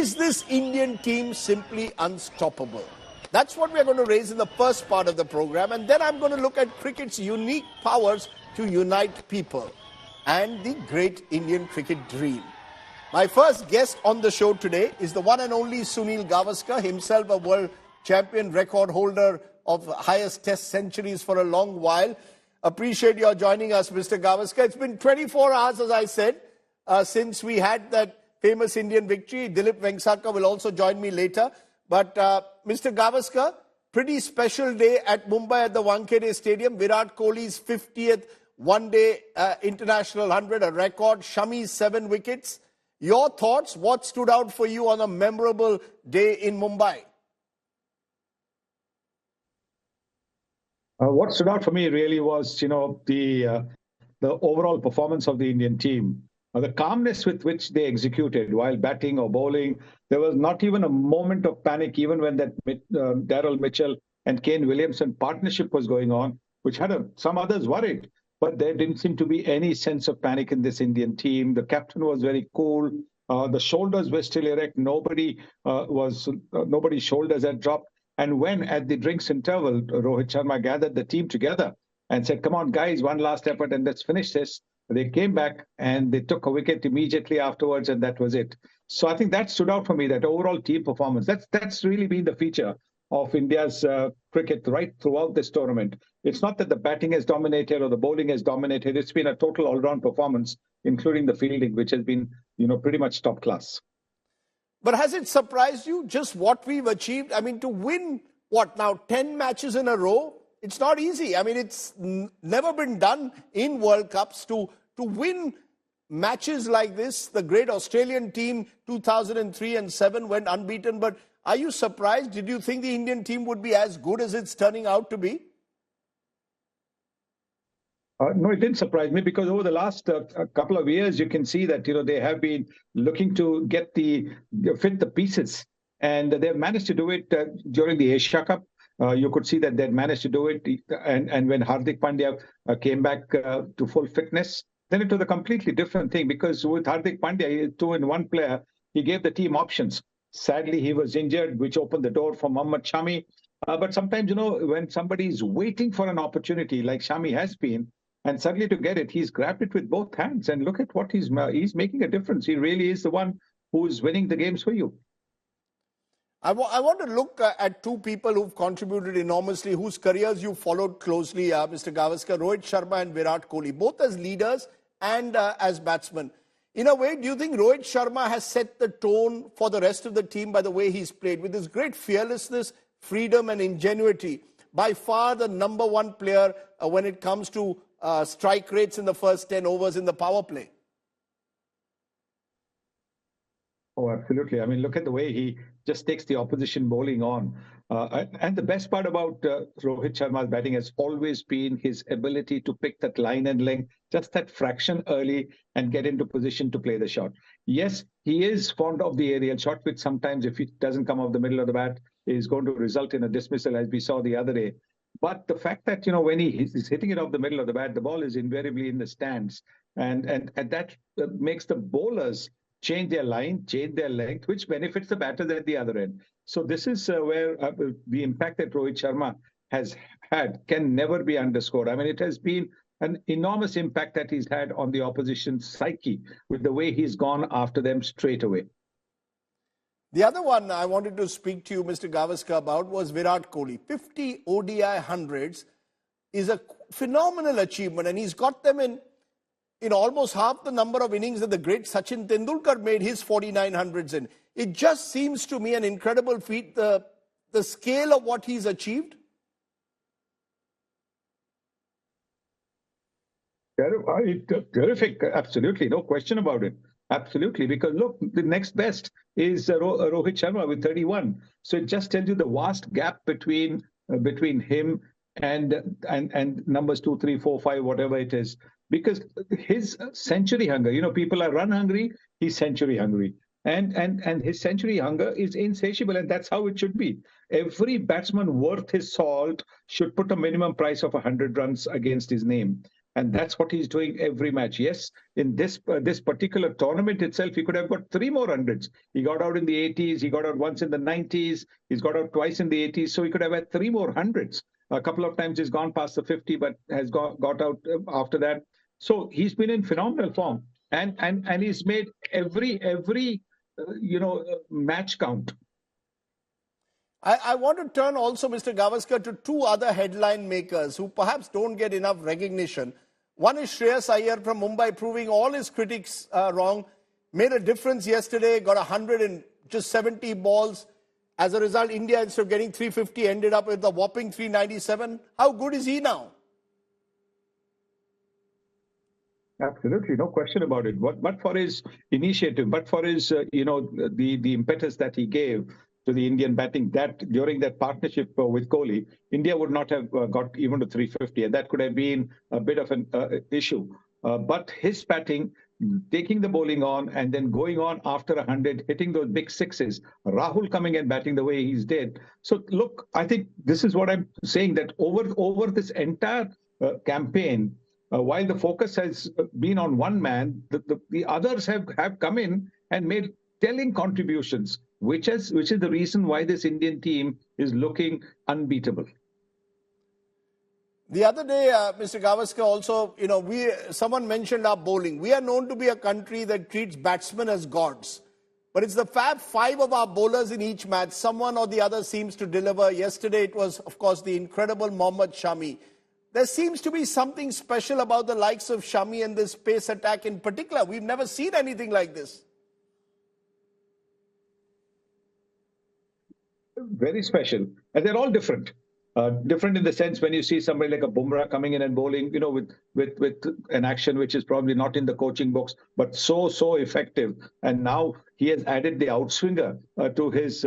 Is this Indian team simply unstoppable? That's what we're going to raise in the first part of the program, and then I'm going to look at cricket's unique powers to unite people and the great Indian cricket dream. My first guest on the show today is the one and only Sunil Gavaskar, himself a world champion, record holder of highest test centuries for a long while. Appreciate your joining us, Mr. Gavaskar. It's been 24 hours, as I said, since we had that famous Indian victory. Dileep Vengsarkar will also join me later. But Mr. Gavaskar, pretty special day at Mumbai at the Wankhede Stadium. Virat Kohli's 50th one-day international 100, a record. Shami's 7 wickets. Your thoughts? What stood out for you on a memorable day in Mumbai? What stood out for me really was, the overall performance of the Indian team. The calmness with which they executed while batting or bowling. There was not even a moment of panic, even when that Daryl Mitchell and Kane Williamson partnership was going on, which had some others worried. But there didn't seem to be any sense of panic in this Indian team. The captain was very cool. The shoulders were still erect. Nobody's shoulders had dropped. And when at the drinks interval, Rohit Sharma gathered the team together and said, "Come on, guys, one last effort and let's finish this." They came back and they took a wicket immediately afterwards, and that was it. So I think that stood out for me, that overall team performance. That's really been the feature of India's cricket right throughout this tournament. It's not that the batting has dominated or the bowling has dominated. It's been a total all-round performance, including the fielding, which has been, pretty much top class. But has it surprised you just what we've achieved? I mean, to win, 10 matches in a row? It's not easy. I mean, it's never been done in World Cups to win matches like this. The great Australian team, 2003 and 7, went unbeaten. But are you surprised? Did you think the Indian team would be as good as it's turning out to be? No, it didn't surprise me, because over the last couple of years, you can see that, they have been looking to fit the pieces. And they've managed to do it during the Asia Cup. You could see that they'd managed to do it. And when Hardik Pandya came back to full fitness, then it was a completely different thing, because with Hardik Pandya, 2-in-1 player, he gave the team options. Sadly, he was injured, which opened the door for Mohammad Shami. But sometimes, when somebody is waiting for an opportunity, like Shami has been, and suddenly to get it, he's grabbed it with both hands. And look at what he's making a difference. He really is the one who's winning the games for you. I want to look at two people who've contributed enormously, whose careers you followed closely, Mr. Gavaskar, Rohit Sharma and Virat Kohli, both as leaders and as batsmen. In a way, do you think Rohit Sharma has set the tone for the rest of the team by the way he's played? With his great fearlessness, freedom and ingenuity, by far the number one player when it comes to strike rates in the first 10 overs in the power play. Oh, absolutely. I mean, look at the way he just takes the opposition bowling on. And the best part about Rohit Sharma's batting has always been his ability to pick that line and length, just that fraction early, and get into position to play the shot. Yes, he is fond of the aerial shot, which sometimes, if it doesn't come off the middle of the bat, is going to result in a dismissal, as we saw the other day. But the fact that, when he's hitting it off the middle of the bat, the ball is invariably in the stands. And that makes the bowlers change their line, change their length, which benefits the batters at the other end. So this is where the impact that Rohit Sharma has had can never be underscored. I mean, it has been an enormous impact that he's had on the opposition's psyche with the way he's gone after them straight away. The other one I wanted to speak to you, Mr. Gavaskar, about was Virat Kohli. 50 ODI hundreds is a phenomenal achievement, and he's got them in almost half the number of innings that the great Sachin Tendulkar made his 49 hundreds in. It just seems to me an incredible feat, the scale of what he's achieved. Terrific, absolutely, no question about it. Absolutely, because look, the next best is Rohit Sharma with 31. So it just tells you the vast gap between him and numbers 2, 3, 4, 5, whatever it is. Because his century hunger, people are run hungry, he's century hungry. And his century hunger is insatiable, and that's how it should be. Every batsman worth his salt should put a minimum price of 100 runs against his name. And that's what he's doing every match. Yes, in this particular tournament itself, he could have got 3 more hundreds. He got out in the 80s. He got out once in the 90s. He's got out twice in the 80s. So he could have had 3 more hundreds. A couple of times he's gone past the 50, but has got out after that. So he's been in phenomenal form, and he's made every match count. I want to turn also, Mr. Gavaskar, to two other headline makers who perhaps don't get enough recognition. One is Shreyas Iyer from Mumbai, proving all his critics wrong. Made a difference yesterday, got 100 in just 70 balls. As a result, India, instead of getting 350, ended up with a whopping 397. How good is he now? Absolutely, no question about it. But for his initiative, but for his, the impetus that he gave to the Indian batting, that during that partnership with Kohli, India would not have got even to 350, and that could have been a bit of an issue. But his batting, taking the bowling on and then going on after 100, hitting those big sixes, Rahul coming and batting the way he's did. So look, I think this is what I'm saying, that over this entire campaign, while the focus has been on one man, the others have come in and made telling contributions, which is the reason why this Indian team is looking unbeatable. The other day, Mr. Gavaskar, also, someone mentioned our bowling. We are known to be a country that treats batsmen as gods. But it's the Fab Five of our bowlers in each match. Someone or the other seems to deliver. Yesterday, it was, of course, the incredible Mohammad Shami. There seems to be something special about the likes of Shami and this pace attack in particular. We've never seen anything like this. Very special. And they're all different. Different in the sense when you see somebody like a Bumrah coming in and bowling, with an action which is probably not in the coaching books, but so effective. And now he has added the outswinger to his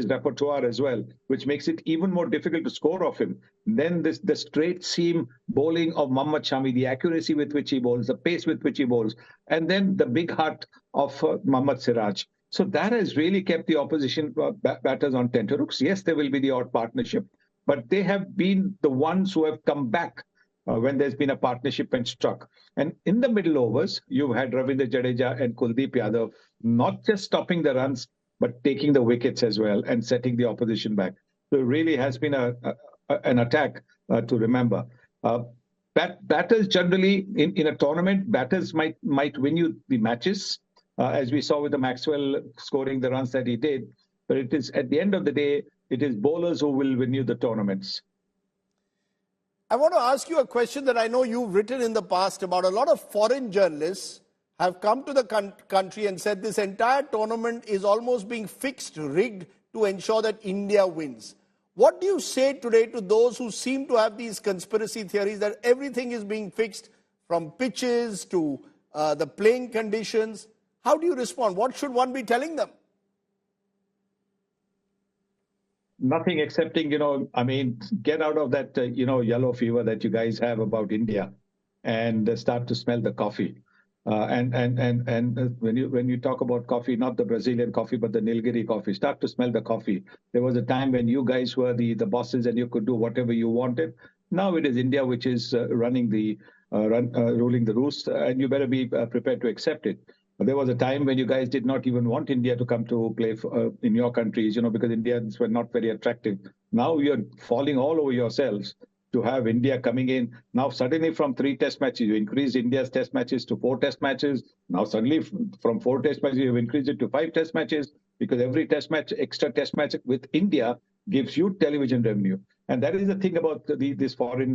repertoire as well, which makes it even more difficult to score off him. Then the straight seam bowling of Mohammad Shami, the accuracy with which he bowls, the pace with which he bowls, and then the big heart of Mohammad Siraj. So that has really kept the opposition batters on tenterhooks. Yes, there will be the odd partnership, but they have been the ones who have come back when there's been a partnership and struck. And in the middle overs, you've had Ravindra Jadeja and Kuldeep Yadav not just stopping the runs, but taking the wickets as well and setting the opposition back. So it really has been an attack to remember. Batters generally, in a tournament, batters might win you the matches, as we saw with the Maxwell scoring the runs that he did. But it is, at the end of the day, it is bowlers who will win you the tournaments. I want to ask you a question that I know you've written in the past about. A lot of foreign journalists have come to the country and said this entire tournament is almost being fixed, rigged to ensure that India wins. What do you say today to those who seem to have these conspiracy theories that everything is being fixed from pitches to the playing conditions? How do you respond? What should one be telling them? Nothing excepting, get out of that, yellow fever that you guys have about India and start to smell the coffee. And when you talk about coffee, not the Brazilian coffee, but the Nilgiri coffee, start to smell the coffee. There was a time when you guys were the bosses and you could do whatever you wanted. Now it is India which is ruling the roost, and you better be prepared to accept it. There was a time when you guys did not even want India to come to play in your countries, because Indians were not very attractive. Now you're falling all over yourselves to have India coming in. Now suddenly from 3 test matches, you increased India's test matches to 4 test matches. Now suddenly from 4 test matches, you've increased it to 5 test matches, because every extra test match with India gives you television revenue. And that is the thing about this foreign,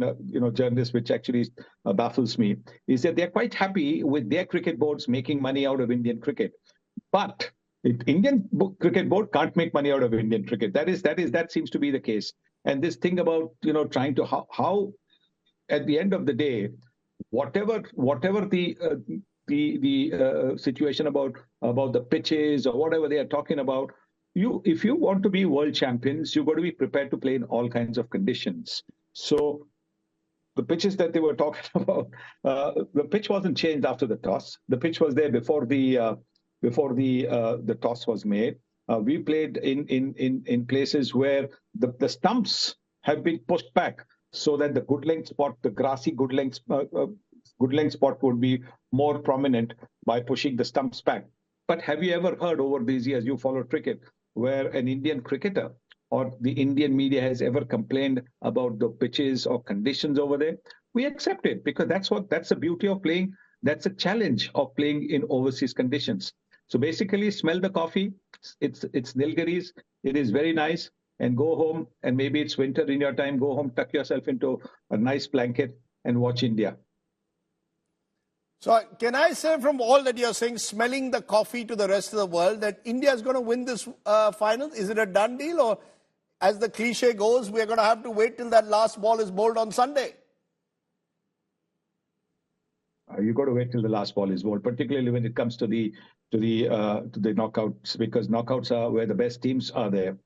journalists, which actually baffles me, is that they're quite happy with their cricket boards making money out of Indian cricket. But Indian cricket board can't make money out of Indian cricket. That seems to be the case. And this thing about, trying to how at the end of the day, whatever the situation about the pitches or whatever they are talking about, if you want to be world champions, you've got to be prepared to play in all kinds of conditions. So the pitches that they were talking about, the pitch wasn't changed after the toss. The pitch was there before the toss was made. We played in places where the stumps have been pushed back so that the good length spot, the grassy good length good length spot would be more prominent by pushing the stumps back. But have you ever heard over these years, you followed cricket, where an Indian cricketer or the Indian media has ever complained about the pitches or conditions over there? We accept it because that's the beauty of playing. That's a challenge of playing in overseas conditions. So basically, smell the coffee. It's Nilgiris. It is very nice. And go home, and maybe it's winter in your time. Go home, tuck yourself into a nice blanket, and watch India. So can I say from all that you're saying, smelling the coffee to the rest of the world, that India is going to win this final? Is it a done deal, or as the cliche goes, we're going to have to wait till that last ball is bowled on Sunday? You got to wait till the last ball is bowled, particularly when it comes to the knockouts, because knockouts are where the best teams are there.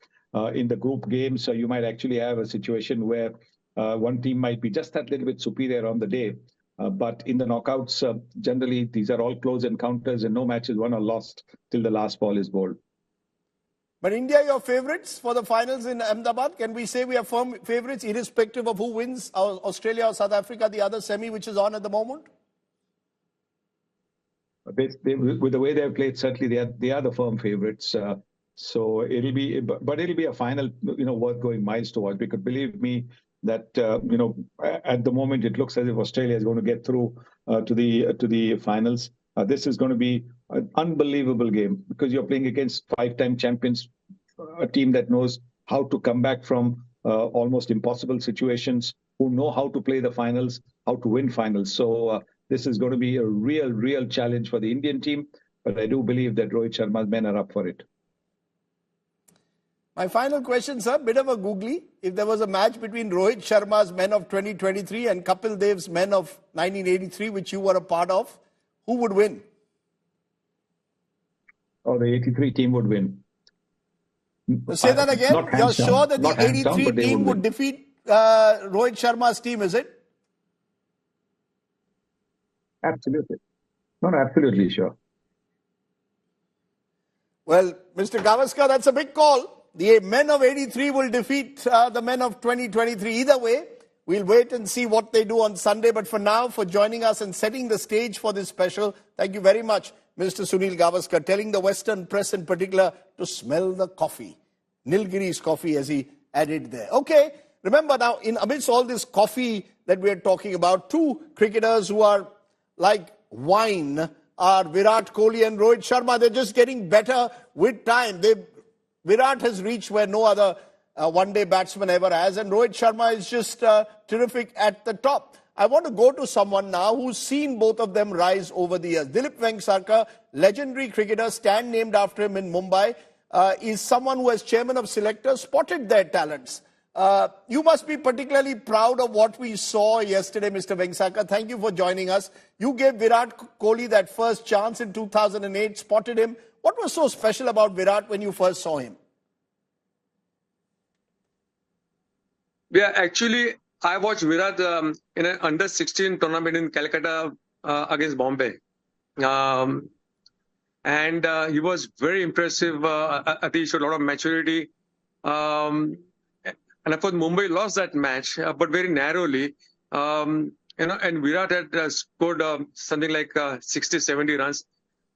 In the group games, you might actually have a situation where one team might be just that little bit superior on the day. But in the knockouts, generally, these are all close encounters and no match is won or lost till the last ball is bowled. But India, your favourites for the finals in Ahmedabad? Can we say we are firm favourites irrespective of who wins, Australia or South Africa, the other semi which is on at the moment? With the way they've played, certainly they are the firm favourites. So it'll be a final, worth going miles towards. Because believe me, that at the moment it looks as if Australia is going to get through to the finals. This is going to be an unbelievable game because you're playing against 5-time champions, a team that knows how to come back from almost impossible situations, who know how to play the finals, how to win finals. So this is going to be a real challenge for the Indian team. But I do believe that Rohit Sharma's men are up for it. My final question, sir, bit of a googly. If there was a match between Rohit Sharma's men of 2023 and Kapil Dev's men of 1983, which you were a part of, who would win? Oh, the 83 team would win. Say that again. You're sure that the 83 team would defeat Rohit Sharma's team, is it? Absolutely. No, absolutely sure. Well, Mr. Gavaskar, that's a big call. The men of 83 will defeat the men of 2023. Either way, we'll wait and see what they do on Sunday. But for now, for joining us and setting the stage for this special, thank you very much, Mr. Sunil Gavaskar, telling the Western press in particular to smell the coffee. Nilgiri's coffee, as he added there. Okay, remember now, in amidst all this coffee that we're talking about, two cricketers who are like wine are Virat Kohli and Rohit Sharma. They're just getting better with time. Virat has reached where no other one-day batsman ever has, and Rohit Sharma is just terrific at the top. I want to go to someone now who's seen both of them rise over the years. Dileep Vengsarkar, legendary cricketer, stand named after him in Mumbai, is someone who, as chairman of selectors, spotted their talents. You must be particularly proud of what we saw yesterday, Mr. Vengsarkar. Thank you for joining us. You gave Virat Kohli that first chance in 2008, spotted him. What was so special about Virat when you first saw him? Yeah, actually, I watched Virat in an under-16 tournament in Calcutta against Bombay. And he was very impressive. I think he showed a lot of maturity. And of course, Mumbai lost that match, but very narrowly. And Virat had scored something like 60, 70 runs.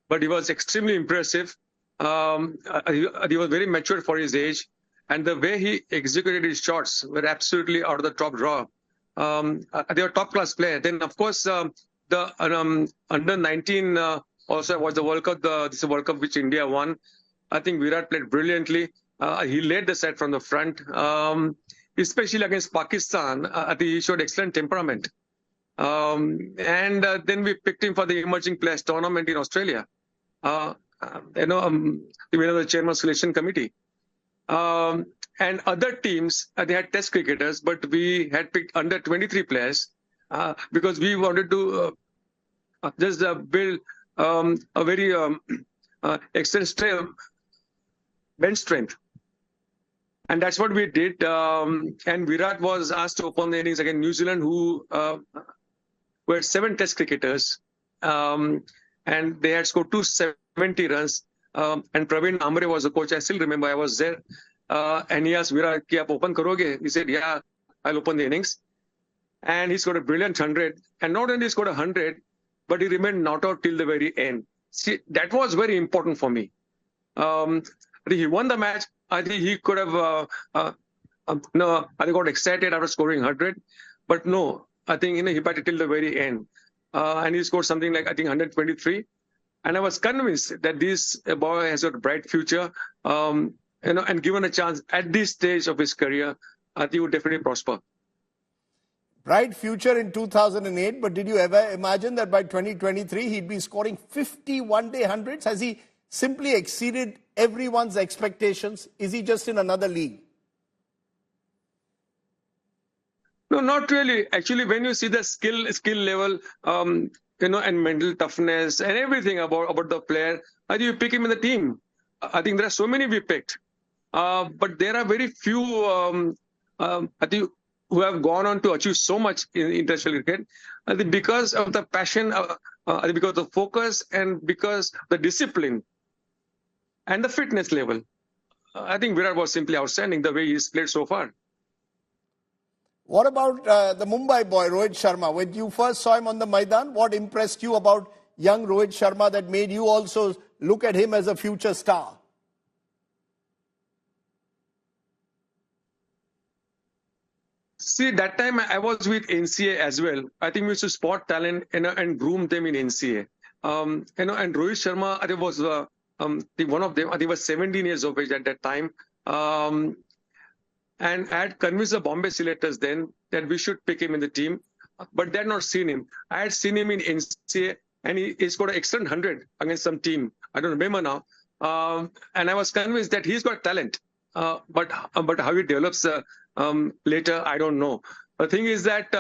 But he was extremely impressive. He was very mature for his age. And the way he executed his shots were absolutely out of the top draw. They were top-class player. Then, of course, the under-19 also was the World Cup. This is a World Cup which India won. I think Virat played brilliantly. He led the side from the front, especially against Pakistan. I think he showed excellent temperament. Then we picked him for the Emerging Players Tournament in Australia. The winner of the Chairman Selection Committee. And other teams, they had test cricketers, but we had picked under 23 players because we wanted to just build a very excellent bench strength. And that's what we did. And Virat was asked to open the innings against New Zealand, who were 7 test cricketers. And they had scored 270 runs. And Praveen Amre was the coach. I still remember I was there. And he asked Virat, "Ki aap open karoge?" He said, "Yeah, I'll open the innings." and he scored a brilliant 100. And not only he scored 100, but he remained not out till the very end. See, that was very important for me. I think he won the match. I think he could have, no, I think got excited after scoring 100, but no, I think he batted till the very end, and he scored something like I think 123. And I was convinced that this boy has got a bright future, and given a chance at this stage of his career, I think he would definitely prosper. Bright future in 2008, but did you ever imagine that by 2023 he'd be scoring 50 one-day hundreds? Has he simply exceeded everyone's expectations? Is he just in another league? No, not really. Actually, when you see the skill level, and mental toughness and everything about the player, I think you pick him in the team. I think there are so many we picked, but there are very few. I think who have gone on to achieve so much in international cricket. I think because of the passion, I think because of the focus, and because the discipline and the fitness level. I think Virat was simply outstanding the way he's played so far. What about the Mumbai boy, Rohit Sharma? When you first saw him on the Maidan, what impressed you about young Rohit Sharma that made you also look at him as a future star? See, that time I was with NCA as well. I think we used to spot talent and groom them in NCA. And Rohit Sharma, I think was one of them. I think he was 17 years of age at that time. And I had convinced the Bombay selectors then that we should pick him in the team, but they had not seen him. I had seen him in NCA, and he scored an excellent 100 against some team. I don't remember now. And I was convinced that he's got talent, but how he develops later, I don't know. The thing is that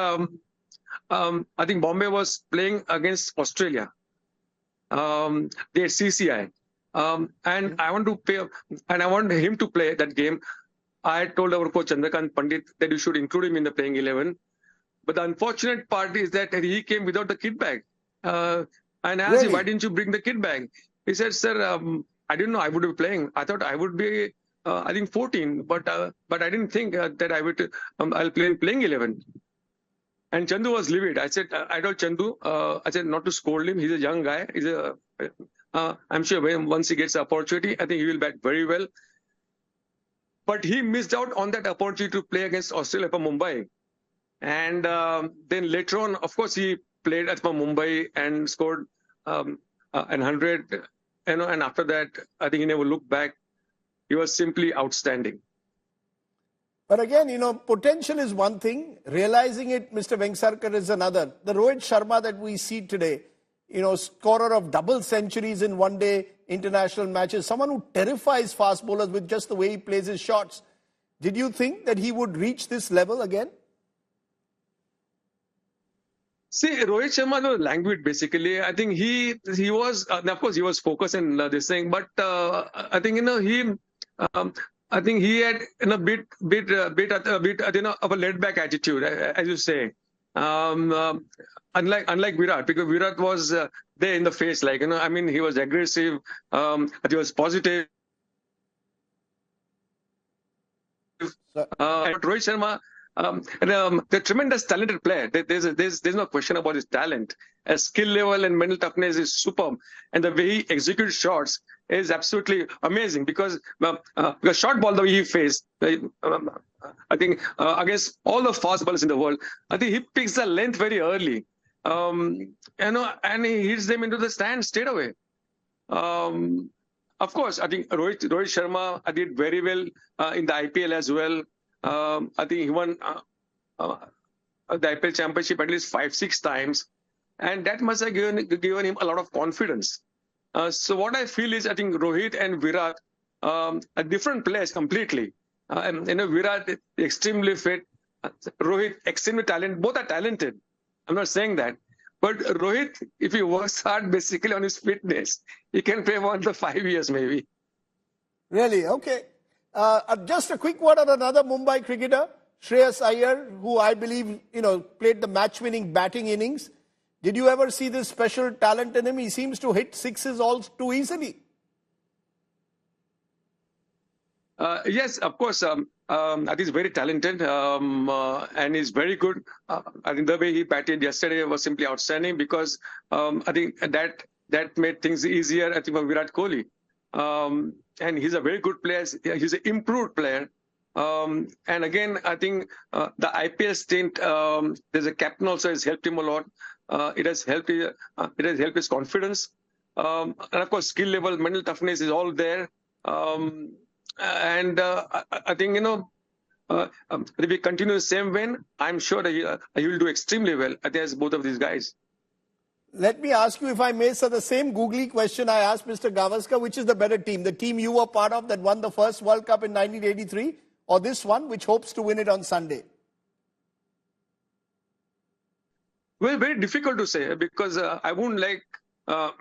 I think Bombay was playing against Australia. They had CCI, and I want him to play that game. I told our coach Chandrakant Pandit that you should include him in the playing 11. But the unfortunate part is that he came without the kit bag. And I asked him, why didn't you bring the kit bag? He said, sir, I didn't know I would be playing. I thought I would be, I think 14, but I didn't think that I would, I'll play in playing 11. And Chandu was livid. I said, I told Chandu, I said not to scold him. He's a young guy. I'm sure once he gets the opportunity, I think he will bat very well. But he missed out on that opportunity to play against Australia for Mumbai. And then later on, of course, he played at Mumbai and scored an 100. And after that, I think he never looked back. He was simply outstanding. But again, potential is one thing. Realizing it, Mr. Vengsarkar, is another. The Rohit Sharma that we see today, scorer of double centuries in one-day international matches, someone who terrifies fast bowlers with just the way he plays his shots. Did you think that he would reach this level again? See, Rohit Sharma was languid basically. I think he was, of course, he was focused in this thing, but I think I think he had a bit of a laid back attitude, as you say. Unlike Virat, because Virat was there in the face, he was aggressive, he was positive. Rohit Sharma, the tremendous talented player. There's no question about his talent. His skill level and mental toughness is superb, and the way he executes shots is absolutely amazing. Because short ball the way he faced, I think against all the fast bowlers in the world, I think he picks the length very early, and he hits them into the stand straight away. Of course, I think Rohit Sharma did very well in the IPL as well. I think he won the IPL championship at least 5-6 times, and that must have given him a lot of confidence. So what I feel is, I think Rohit and Virat are different players completely. Virat is extremely fit, Rohit extremely talented. Both are talented. I'm not saying that. But Rohit, if he works hard basically on his fitness, he can play for another 5 years maybe. Really? Okay. Just a quick word on another Mumbai cricketer, Shreyas Iyer, who I believe, played the match-winning batting innings. Did you ever see this special talent in him? He seems to hit sixes all too easily. Yes, of course. I think he's very talented and he's very good. I think the way he batted yesterday was simply outstanding because I think that made things easier. I think for Virat Kohli, and he's a very good player. He's an improved player. And again, I think the IPL stint, there's a captain also has helped him a lot. It has helped his confidence, and of course, skill level, mental toughness is all there. I think if we continue the same vein, I'm sure that he will do extremely well against both of these guys. Let me ask you, if I may, sir, the same googly question I asked Mr. Gavaskar, which is the better team? The team you were part of that won the first World Cup in 1983, or this one which hopes to win it on Sunday? Well, very difficult to say because I wouldn't like I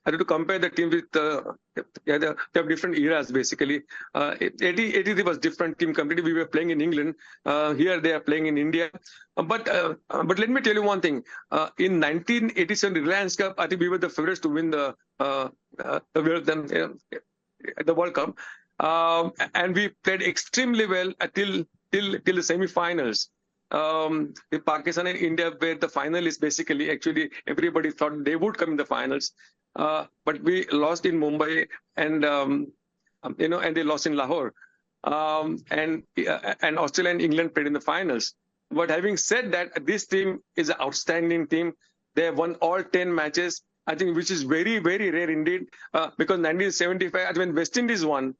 have to compare the team with they have different eras basically. 83 was different team completely. We were playing in England. Here they are playing in India. But let me tell you one thing. In 1987 Reliance Cup, I think we were the favorites to win the World Cup, and we played extremely well till the semi-finals. In Pakistan and India, where the final is basically, actually everybody thought they would come in the finals, but we lost in Mumbai and and they lost in Lahore, and Australia and England played in the finals. But having said that, this team is an outstanding team. They have won all 10 matches, I think, which is very, very rare indeed. Because 1975, when West Indies won,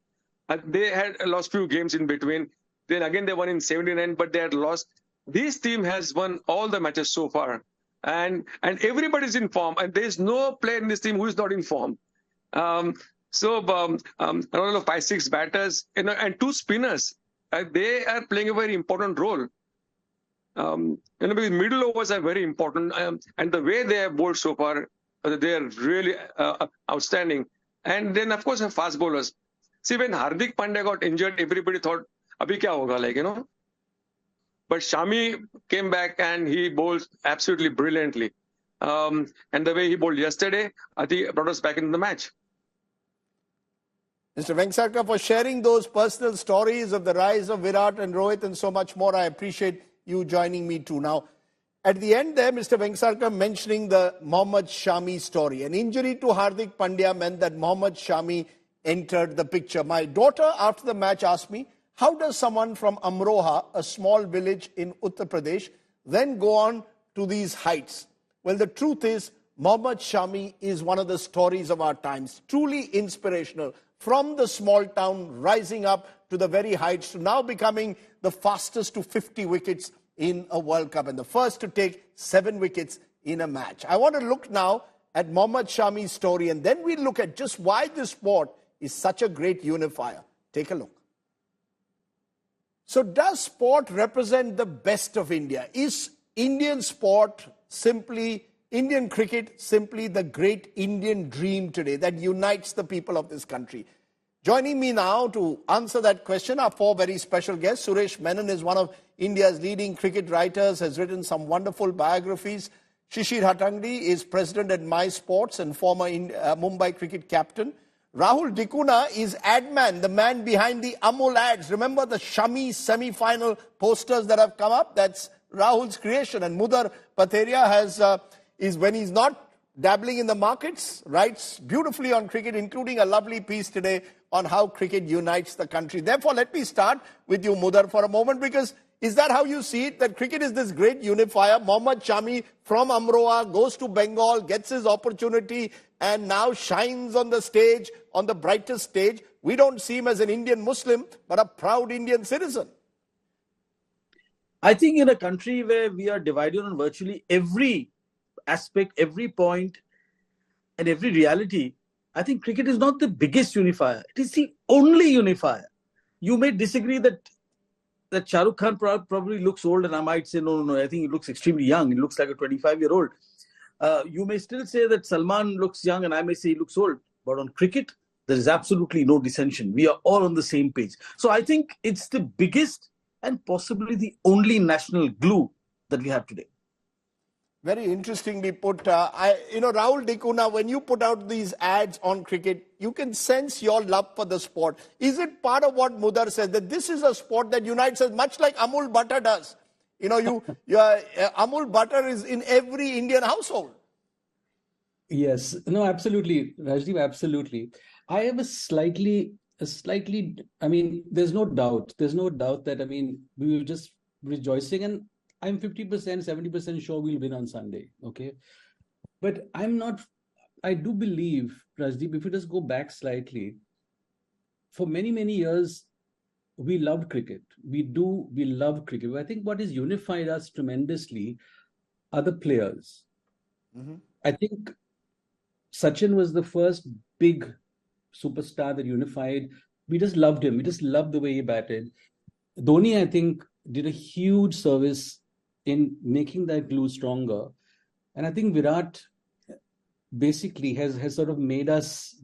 they had lost few games in between. Then again they won in 79, but they had lost. This team has won all the matches so far, and everybody's in form, and there's no player in this team who is not in form. Around 5-6 batters, and 2 spinners, they are playing a very important role. Because middle overs are very important, and the way they have bowled so far, they are really outstanding. And then of course, fast bowlers. See, when Hardik Pandya got injured, everybody thought, "Abhi kya hoga?" But Shami came back and he bowled absolutely brilliantly. And the way he bowled yesterday, I think brought us back into the match. Mr. Vengsarkar, for sharing those personal stories of the rise of Virat and Rohit and so much more, I appreciate you joining me too. Now, at the end there, Mr. Vengsarkar mentioning the Mohammad Shami story. An injury to Hardik Pandya meant that Mohammad Shami entered the picture. My daughter, after the match, asked me, how does someone from Amroha, a small village in Uttar Pradesh, then go on to these heights? Well, the truth is, Mohammad Shami is one of the stories of our times, truly inspirational. From the small town, rising up to the very heights, to now becoming the fastest to 50 wickets in a World Cup and the first to take 7 wickets in a match. I want to look now at Mohammad Shami's story, and then we'll look at just why this sport is such a great unifier. Take a look. So does sport represent the best of India? Is Indian sport simply, Indian cricket simply the great Indian dream today that unites the people of this country? Joining me now to answer that question are 4 very special guests. Suresh Menon is one of India's leading cricket writers, has written some wonderful biographies. Shishir Hatangdi is president at My Sports and former Mumbai cricket captain. Rahul Dikuna is ad man, the man behind the Amul ads. Remember the Shami semi-final posters that have come up? That's Rahul's creation. And Mudar Patheria is when he's not dabbling in the markets, writes beautifully on cricket, including a lovely piece today on how cricket unites the country. Therefore, let me start with you, Mudar, for a moment, because is that how you see it? That cricket is this great unifier? Mohammad Shami from Amroha goes to Bengal, gets his opportunity, and now shines on the stage, on the brightest stage. We don't see him as an Indian Muslim, but a proud Indian citizen. I think in a country where we are divided on virtually every aspect, every point, and every reality, I think cricket is not the biggest unifier. It is the only unifier. You may disagree that Shah Rukh Khan probably looks old, and I might say, no, I think he looks extremely young. He looks like a 25-year-old. You may still say that Salman looks young, and I may say he looks old. But on cricket, there is absolutely no dissension. We are all on the same page. So I think it's the biggest and possibly the only national glue that we have today. Very interestingly put. Rahul Dikuna, when you put out these ads on cricket, you can sense your love for the sport. Is it part of what Mudar says, that this is a sport that unites us, much like Amul butter does? Amul butter is in every Indian household. Yes, no, absolutely, Rajdeep, absolutely. I have a slightly, I mean, there's no doubt that, I mean, we were just rejoicing, and I'm 50%, 70% sure we'll win on Sunday, okay? But I do believe, Rajdeep, if you just go back slightly, for many, many years, we loved cricket. We love cricket. I think what has unified us tremendously are the players. Mm-hmm. I think Sachin was the first big superstar that unified. We just loved him. We just loved the way he batted. Dhoni, I think, did a huge service in making that glue stronger. And I think Virat basically has sort of made us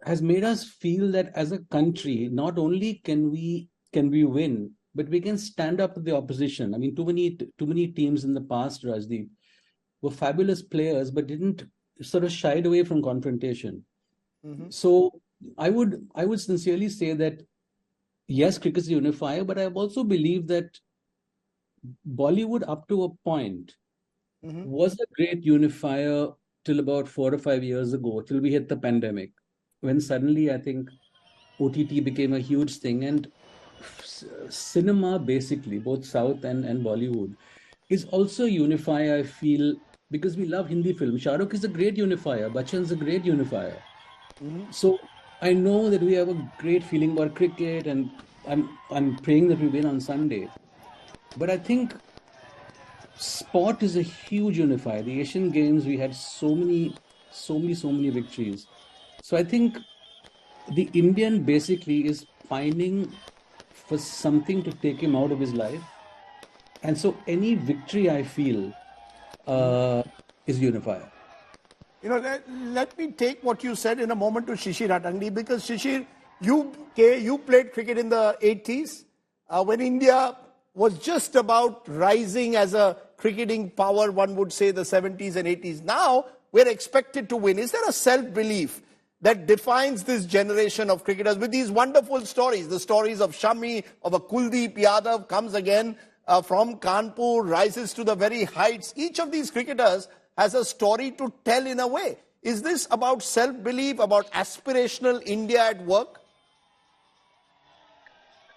has made us feel that as a country, not only can we win, but we can stand up to the opposition. I mean, too many teams in the past, Rajdeep, were fabulous players, but didn't sort of shied away from confrontation. Mm-hmm. So I would sincerely say that yes, cricket is a unifier, but I also believe that Bollywood, up to a point, mm-hmm. was a great unifier till about 4 or 5 years ago, till we hit the pandemic, when suddenly I think OTT became a huge thing, and cinema, basically, both South and Bollywood, is also a unifier, I feel, because we love Hindi film. Shah Rukh is a great unifier. Bachchan's a great unifier. Mm-hmm. So I know that we have a great feeling about cricket, and I'm praying that we win on Sunday. But I think sport is a huge unifier. The Asian Games, we had so many victories. So I think the Indian basically is finding for something to take him out of his life. And so any victory, I feel, is unifier. Let me take what you said in a moment to Shishir Atandi, because Shishir, you played cricket in the 80s when India was just about rising as a cricketing power, one would say the 70s and 80s. Now we're expected to win. Is there a self-belief that defines this generation of cricketers with these wonderful stories? The stories of Shami, of a Kuldeep Yadav comes again from Kanpur, rises to the very heights. Each of these cricketers has a story to tell in a way. Is this about self-belief, about aspirational India at work?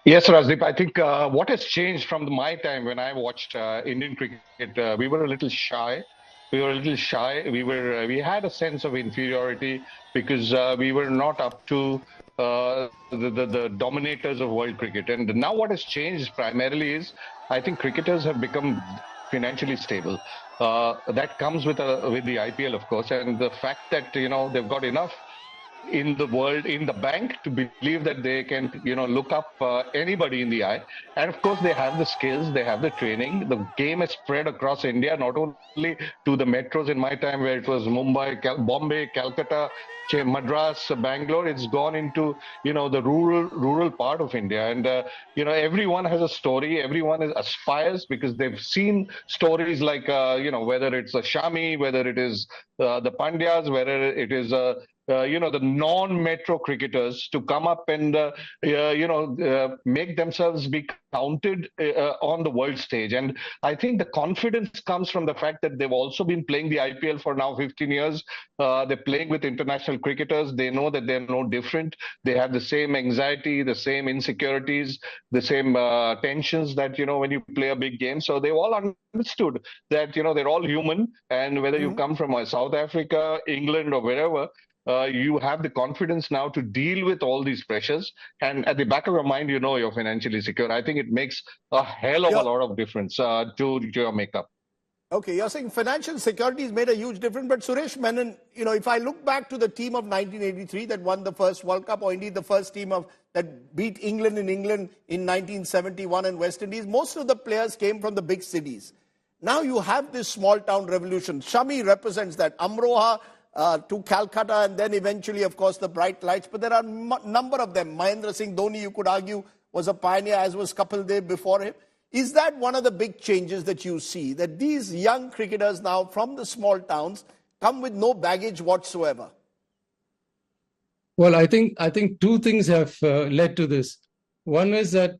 Yes, Rajdeep. I think what has changed from my time when I watched Indian cricket, we were a little shy. We had a sense of inferiority because we were not up to the dominators of world cricket. And now what has changed primarily is, I think cricketers have become financially stable. That comes with the IPL, of course, and the fact that they've got enough in the world, in the bank, to believe that they can look up anybody in the eye. And of course they have the skills, they have the training. The game is spread across India, not only to the metros in my time where it was Mumbai, Bombay, Calcutta, Madras, Bangalore. It's gone into the rural part of India, and everyone has a story. Everyone aspires because they've seen stories like whether it's a Shami, whether it is the Pandyas, whether it is the non-metro cricketers to come up and make themselves be counted on the world stage. And I think the confidence comes from the fact that they've also been playing the IPL for now 15 years. They're playing with international cricketers. They know that they're no different. They have the same anxiety, the same insecurities, the same tensions that when you play a big game. So they've all understood that they're all human, and whether you come from South Africa, England, or wherever, you have the confidence now to deal with all these pressures. And at the back of your mind, you're financially secure. I think it makes a hell of a lot of difference to your makeup. Okay, you're saying financial security has made a huge difference. But Suresh Menon, if I look back to the team of 1983 that won the first World Cup, or indeed the first team that beat England in 1971 and West Indies, most of the players came from the big cities. Now you have this small town revolution. Shami represents that. Amroha to Calcutta, and then eventually, of course, the bright lights. But there are a number of them. Mahendra Singh Dhoni, you could argue, was a pioneer, as was Kapil Dev before him. Is that one of the big changes that you see, that these young cricketers now from the small towns come with no baggage whatsoever? Well, I think two things have led to this. One is that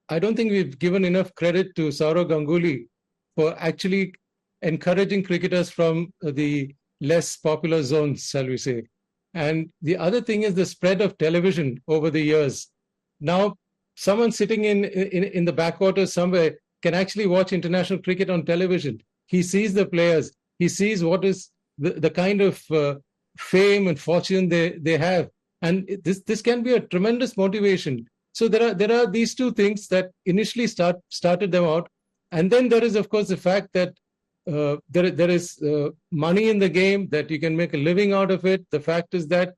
I don't think we've given enough credit to Saurav Ganguly for actually encouraging cricketers from the less popular zones, shall we say. And the other thing is the spread of television over the years. Now, someone sitting in the backwaters somewhere can actually watch international cricket on television. He sees the players. He sees what is the kind of fame and fortune they have. And this can be a tremendous motivation. So there are these two things that initially started them out. And then there is, of course, the fact that there is money in the game, that you can make a living out of it. The fact is that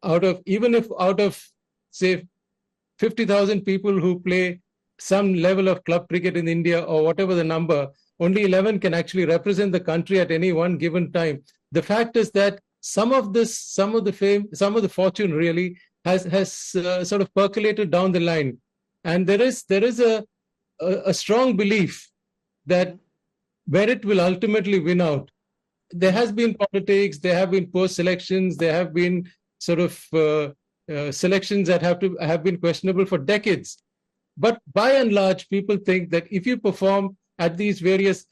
out of, say, 50,000 people who play some level of club cricket in India or whatever the number, only 11 can actually represent the country at any one given time. The fact is that some of the fame, some of the fortune really has sort of percolated down the line. And there is a strong belief that where it will ultimately win out, there has been politics, there have been post-selections, there have been sort of selections that have been questionable for decades. But by and large, people think that if you perform at these various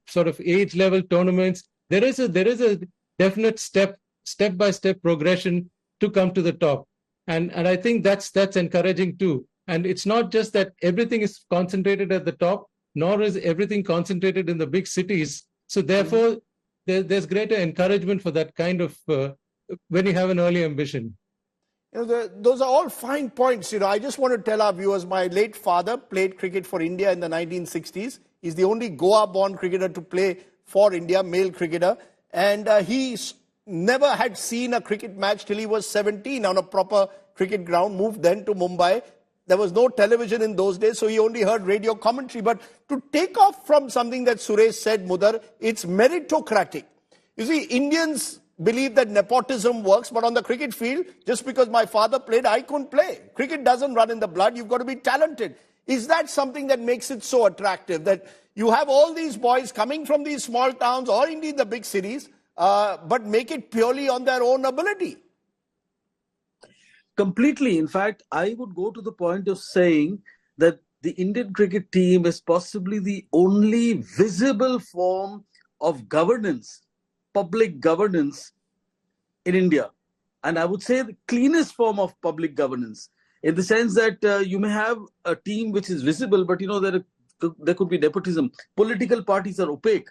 sort of age level tournaments, there is a definite step-by-step progression to come to the top. And I think that's encouraging too. And it's not just that everything is concentrated at the top, nor is everything concentrated in the big cities. So therefore, there's greater encouragement for that kind of, when you have an early ambition. Those are all fine points. I just want to tell our viewers, my late father played cricket for India in the 1960s. He's the only Goa-born cricketer to play for India, male cricketer. And he never had seen a cricket match till he was 17 on a proper cricket ground, moved then to Mumbai. There was no television in those days, so he only heard radio commentary. But to take off from something that Suresh said, Mudar, it's meritocratic. You see, Indians believe that nepotism works, but on the cricket field, just because my father played, I couldn't play. Cricket doesn't run in the blood. You've got to be talented. Is that something that makes it so attractive, that you have all these boys coming from these small towns or indeed the big cities, but make it purely on their own ability? Completely. In fact, I would go to the point of saying that the Indian cricket team is possibly the only visible form of governance, public governance in India. And I would say the cleanest form of public governance, in the sense that you may have a team which is visible, but there could be nepotism. Political parties are opaque.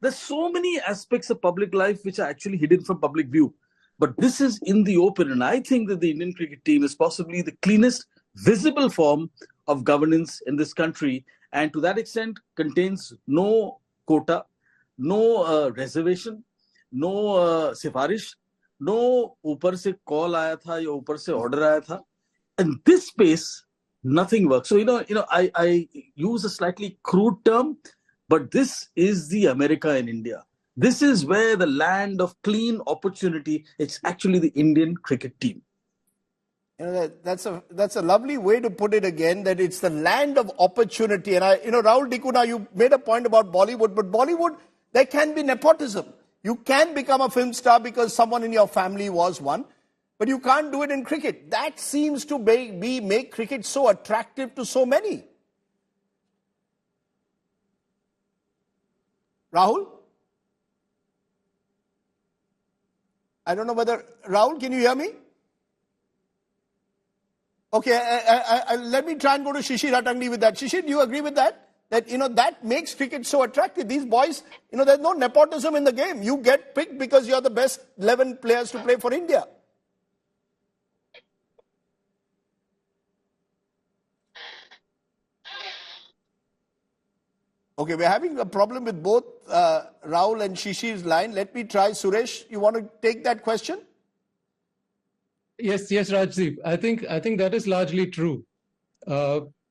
There's so many aspects of public life which are actually hidden from public view. But this is in the open, and I think that the Indian cricket team is possibly the cleanest visible form of governance in this country, and to that extent contains no quota, no reservation, no sifarish, no upar se call aaya tha ya upar se order aaya tha. In this space, nothing works. So I use a slightly crude term, but this is the America in India. This is where the land of clean opportunity, it's actually the Indian cricket team. That's a lovely way to put it again, that it's the land of opportunity. And Rahul Dikuna, you made a point about Bollywood, but Bollywood, there can be nepotism. You can become a film star because someone in your family was one, but you can't do it in cricket. That seems to make cricket so attractive to so many. Rahul? I don't know whether, Rahul, can you hear me? Okay, let me try and go to Shishir Attangdi with that. Shishir, do you agree with that? That, that makes cricket so attractive. These boys, there's no nepotism in the game. You get picked because you're the best 11 players to play for India. Okay, we're having a problem with both Rahul and Shishir's line. Let me try. Suresh, you want to take that question? Yes, Rajdeep. I think that is largely true,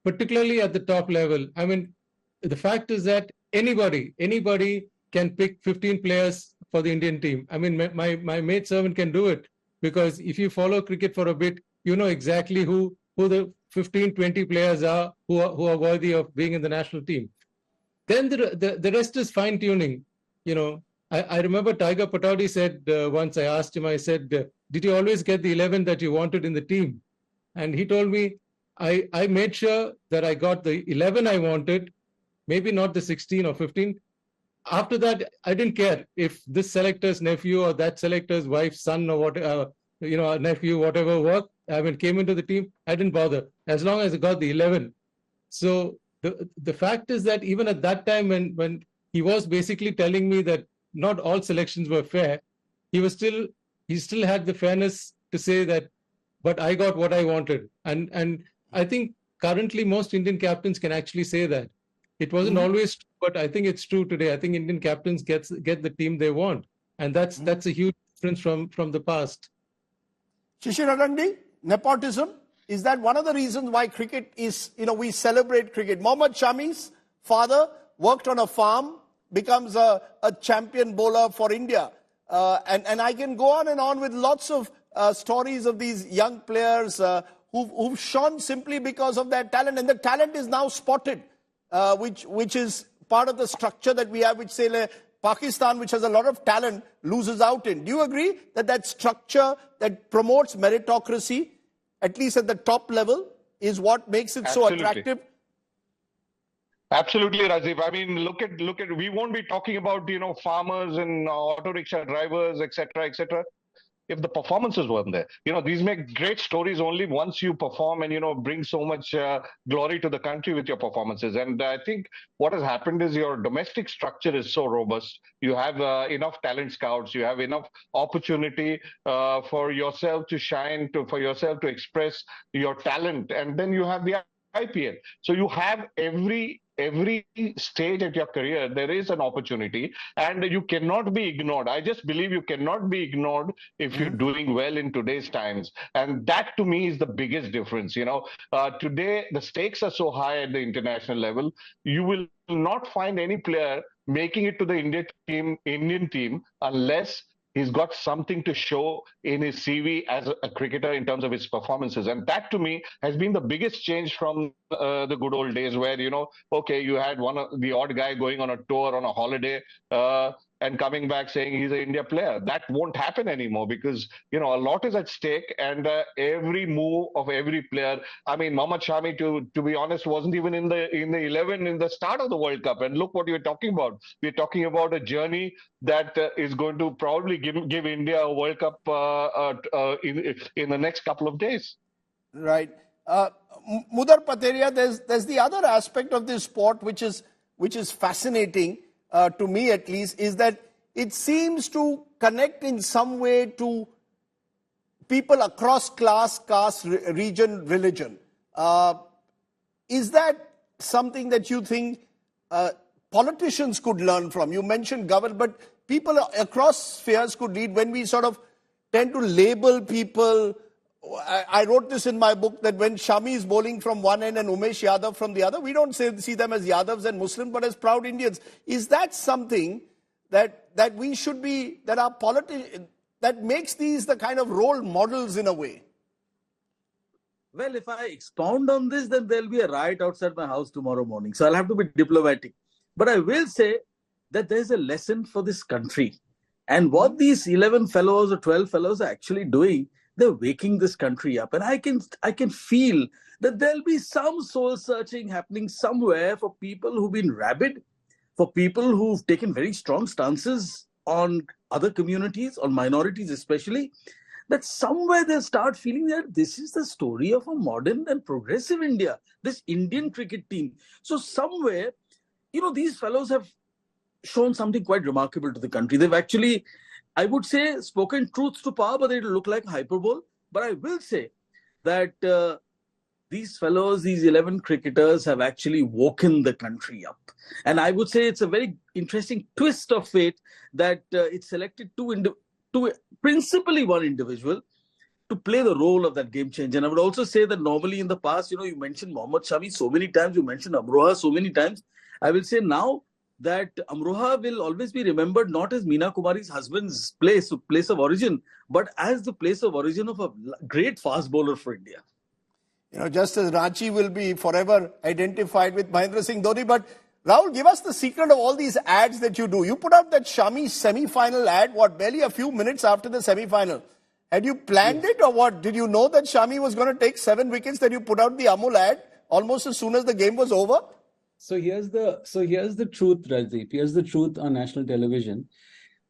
particularly at the top level. I mean, the fact is that anybody can pick 15 players for the Indian team. I mean, my maidservant can do it, because if you follow cricket for a bit, you know exactly who the 15, 20 players are who are worthy of being in the national team. Then the rest is fine tuning. I remember Tiger Pataudi said once, I asked him, I said, did you always get the 11 that you wanted in the team? And he told me, I made sure that I got the 11 I wanted, maybe not the 16 or 15. After that, I didn't care if this selector's nephew or that selector's wife's son or whatever, nephew, whatever came into the team. I didn't bother as long as I got the 11. So the fact is that even at that time, when he was basically telling me that not all selections were fair, he still had the fairness to say that, but I got what I wanted. And I think currently most Indian captains can actually say that. It wasn't always true, but I think it's true today. I think Indian captains get the team they want. And that's a huge difference from the past. Shishir Arandi, nepotism, is that one of the reasons why cricket is, we celebrate cricket? Mohammad Shami's father worked on a farm, becomes a champion bowler for India. And I can go on and on with lots of stories of these young players who've shone simply because of their talent. And the talent is now spotted, which is part of the structure that we have, which say Pakistan, which has a lot of talent, loses out in. Do you agree that structure that promotes meritocracy, at least at the top level, is what makes it so attractive? Absolutely, Rajdeep. I mean, look at. We won't be talking about farmers and auto rickshaw drivers, etc. If the performances weren't there. These make great stories only once you perform and bring so much glory to the country with your performances. And I think what has happened is your domestic structure is so robust. You have enough talent scouts. You have enough opportunity for yourself to shine, for yourself to express your talent, and then you have the IPL. So you have every stage of your career, there is an opportunity, and you cannot be ignored. I just believe you cannot be ignored if you're doing well in today's times. And that to me is the biggest difference. Today, the stakes are so high at the international level. You will not find any player making it to the Indian team unless he's got something to show in his CV as a cricketer in terms of his performances. And that to me has been the biggest change from the good old days where, you had the odd guy going on a tour, on a holiday, and coming back saying he's an India player. That won't happen anymore because, a lot is at stake, and every move of every player. I mean, Mohammad Shami, to be honest, wasn't even in the 11 in the start of the World Cup. And look what you're talking about. We're talking about a journey that is going to probably give India a World Cup in the next couple of days. Right. Mudar Pateria, there's the other aspect of this sport which is fascinating to me at least, is that it seems to connect in some way to people across class, caste, region, religion. Is that something that you think politicians could learn from? You mentioned government, but people across spheres could lead. When we sort of tend to label people, I wrote this in my book, that when Shami is bowling from one end and Umesh Yadav from the other, we don't see them as Yadavs and Muslims, but as proud Indians. Is that something that we should be, that our politicians, that makes these the kind of role models in a way? Well, if I expound on this, then there'll be a riot outside my house tomorrow morning. So I'll have to be diplomatic. But I will say that there's a lesson for this country. And what these 11 fellows or 12 fellows are actually doing, they're waking this country up. And I can feel that there'll be some soul searching happening somewhere for people who've been rabid, for people who've taken very strong stances on other communities, on minorities especially, that somewhere they'll start feeling that this is the story of a modern and progressive India, this Indian cricket team. So somewhere, these fellows have shown something quite remarkable to the country. They've actually, I would say, spoken truths to power, but it'll look like hyperbole. But I will say that these fellows, these 11 cricketers have actually woken the country up. And I would say it's a very interesting twist of fate that it selected principally one individual to play the role of that game changer. And I would also say that normally in the past, you mentioned Mohammad Shami so many times, you mentioned Amroha so many times. I will say now that Amroha will always be remembered not as Meena Kumari's husband's place of origin, but as the place of origin of a great fast bowler for India. Just as Ranchi will be forever identified with Mahendra Singh Dhoni. But Rahul, give us the secret of all these ads that you do. You put out that Shami semi-final ad, barely a few minutes after the semi-final. Had you planned it or what? Did you know that Shami was going to take 7 wickets that you put out the Amul ad almost as soon as the game was over? So here's the truth, Rajdeep. Here's the truth on national television.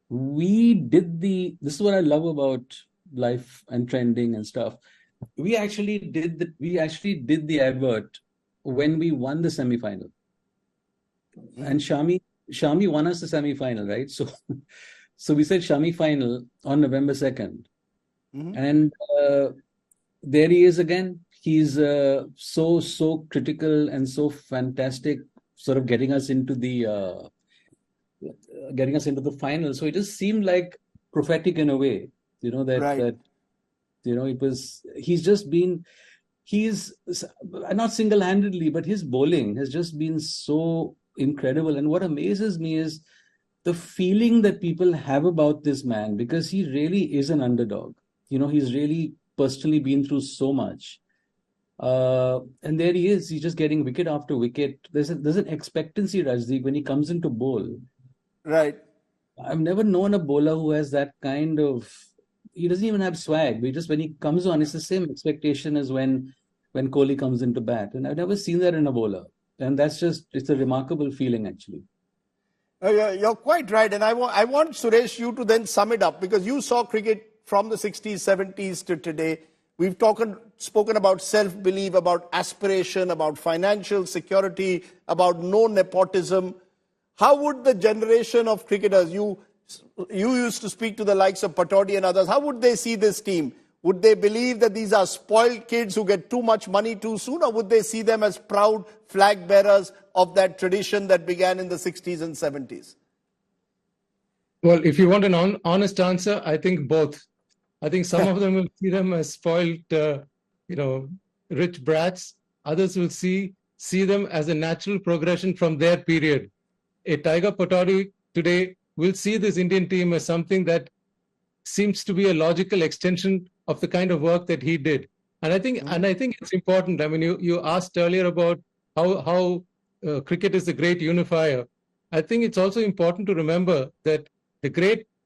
This is what I love about life and trending and stuff. We actually did the advert when we won the semi-final. And Shami won us the semi-final, right? So we said Shami final on November 2nd. And there he is again. He's so critical and so fantastic, sort of getting us into the final. So it just seemed like prophetic in a way, that it was. He's not single-handedly, but his bowling has just been so incredible. And what amazes me is the feeling that people have about this man, because he really is an underdog. He's really personally been through so much. And there he is. He's just getting wicket after wicket. There's an expectancy, Rajdeep, when he comes into bowl. Right. I've never known a bowler who has that kind of... He doesn't even have swag. But just when he comes on, it's the same expectation as when Kohli comes into bat. And I've never seen that in a bowler. And it's a remarkable feeling, actually. You're quite right. And I want, Suresh, you to then sum it up, because you saw cricket from the 60s, 70s to today. We've spoken about self-belief, about aspiration, about financial security, about no nepotism. How would the generation of cricketers, you used to speak to the likes of Patodi and others, how would they see this team? Would they believe that these are spoiled kids who get too much money too soon, or would they see them as proud flag bearers of that tradition that began in the 60s and 70s? Well, if you want an honest answer, I think both. I think some of them will see them as spoiled, rich brats. Others will see them as a natural progression from their period. A Tiger Patodi today will see this Indian team as something that seems to be a logical extension of the kind of work that he did. And I think it's important. I mean, you asked earlier about how cricket is a great unifier. I think it's also important to remember that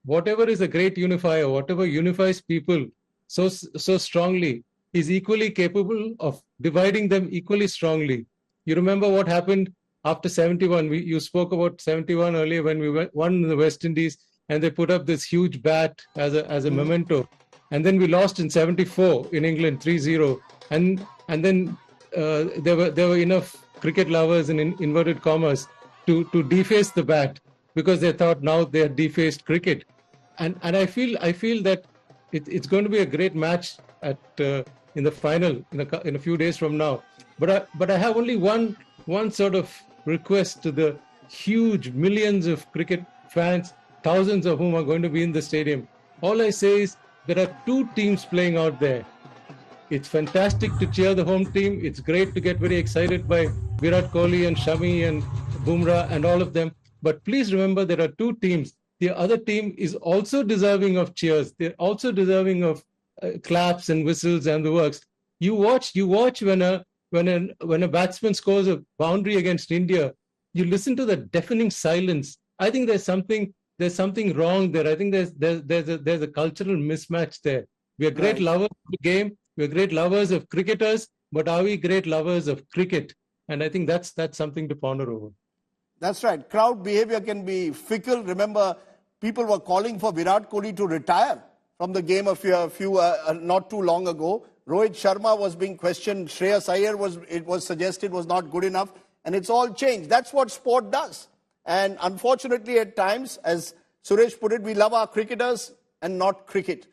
whatever is a great unifier, whatever unifies people so strongly, is equally capable of dividing them equally strongly. You remember what happened after 71. You spoke about 71 earlier when we won in the West Indies, and they put up this huge bat as a memento. And then we lost in 74 in England 3-0. And then there were enough cricket lovers in inverted commas to deface the bat, because they thought now they had defaced cricket. And I feel that it's going to be a great match in the final in a few days from now. But I have only one sort of request to the huge millions of cricket fans, thousands of whom are going to be in the stadium. All I say is there are two teams playing out there. It's fantastic to cheer the home team. It's great to get very excited by Virat Kohli and Shami and Bumrah and all of them. But please remember, there are two teams. The other team is also deserving of cheers. They're also deserving of claps and whistles and the works. You watch when a batsman scores a boundary against India, you listen to the deafening silence. I think there's something wrong there. I think there's a cultural mismatch there. We are great lovers of the game. We are great lovers of cricketers, but are we great lovers of cricket? And I think that's something to ponder over. That's right. Crowd behavior can be fickle. Remember, people were calling for Virat Kohli to retire from the game not too long ago. Rohit Sharma was being questioned. Shreyas Iyer was suggested was not good enough. And it's all changed. That's what sport does. And unfortunately, at times, as Suresh put it, we love our cricketers and not cricket.